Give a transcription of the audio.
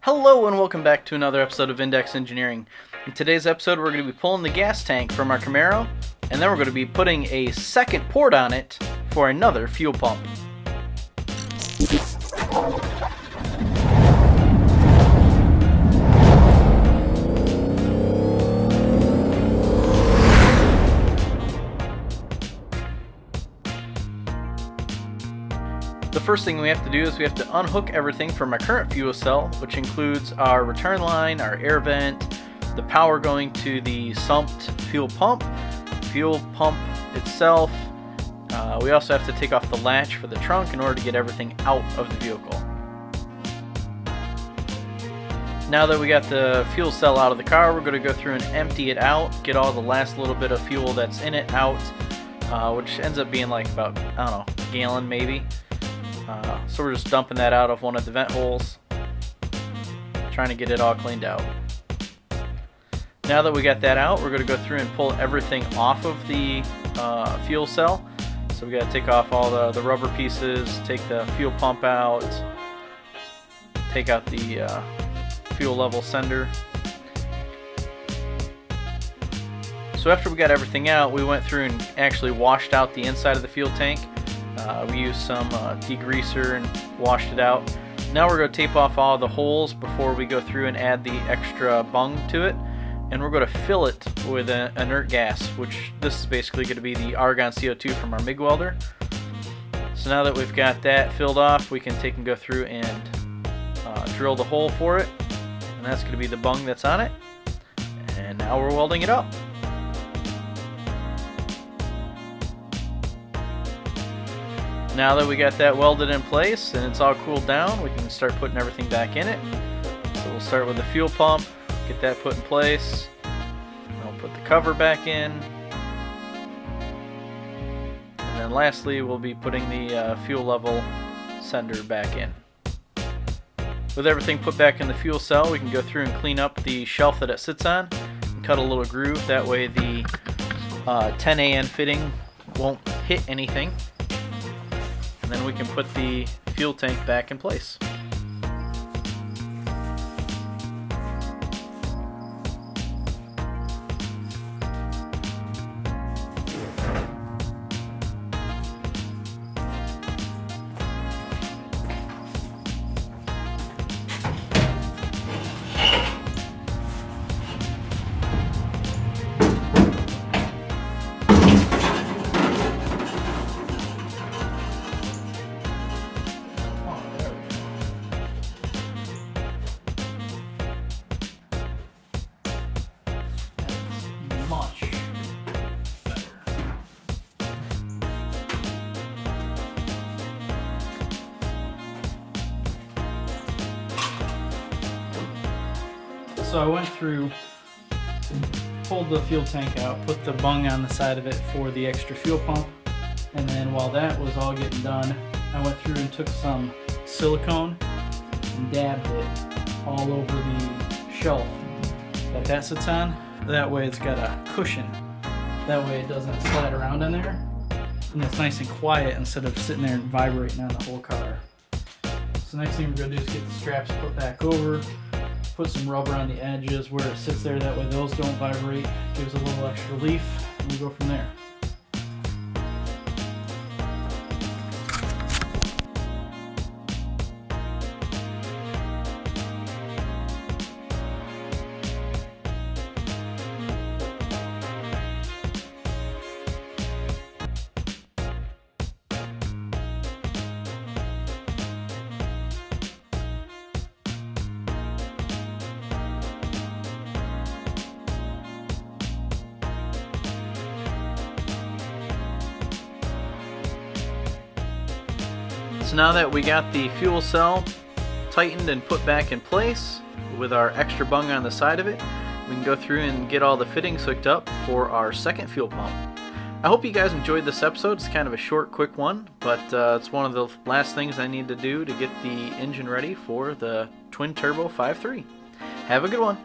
Hello and welcome back to another episode of Index Engineering. In today's episode we're going to be pulling the gas tank from our Camaro, and then we're going to be putting a second port on it for another fuel pump. The first thing we have to do is we have to unhook everything from our current fuel cell, which includes our return line, our air vent, the power going to the sumped fuel pump itself. We also have to take off the latch for the trunk in order to get everything out of the vehicle. Now that we got the fuel cell out of the car, we're going to go through and empty it out, get all the last little bit of fuel that's in it out, which ends up being like about, I don't know, a gallon maybe. So we're just dumping that out of one of the vent holes, trying to get it all cleaned out. Now that we got that out, we're going to go through and pull everything off of the fuel cell. So we got to take off all the rubber pieces, take the fuel pump out, take out the fuel level sender. So after we got everything out, we went through and actually washed out the inside of the fuel tank. We used some degreaser and washed it out. Now we're going to tape off all the holes before we go through and add the extra bung to it. And we're going to fill it with an inert gas, which this is basically going to be the argon CO2 from our MIG welder. So now that we've got that filled off, we can take and go through and drill the hole for it. And that's going to be the bung that's on it. And now we're welding it up. Now that we got that welded in place and it's all cooled down, we can start putting everything back in it. So we'll start with the fuel pump, get that put in place. Then we'll put the cover back in. And then lastly, we'll be putting the fuel level sender back in. With everything put back in the fuel cell, we can go through and clean up the shelf that it sits on and cut a little groove. That way the 10AN fitting won't hit anything. And then we can put the fuel tank back in place. Much better. So I went through, pulled the fuel tank out, put the bung on the side of it for the extra fuel pump, and then while that was all getting done, I went through and took some silicone and dabbed it all over the shelf that sits on. That way it's got a cushion. That way it doesn't slide around in there. And it's nice and quiet instead of sitting there and vibrating on the whole car. So next thing we're going to do is get the straps put back over. Put some rubber on the edges where it sits there. That way those don't vibrate. Gives a little extra relief. And we go from there. So now that we got the fuel cell tightened and put back in place with our extra bung on the side of it, we can go through and get all the fittings hooked up for our second fuel pump. I hope you guys enjoyed this episode. It's kind of a short, quick one, but it's one of the last things I need to do to get the engine ready for the twin turbo 5.3. Have a good one.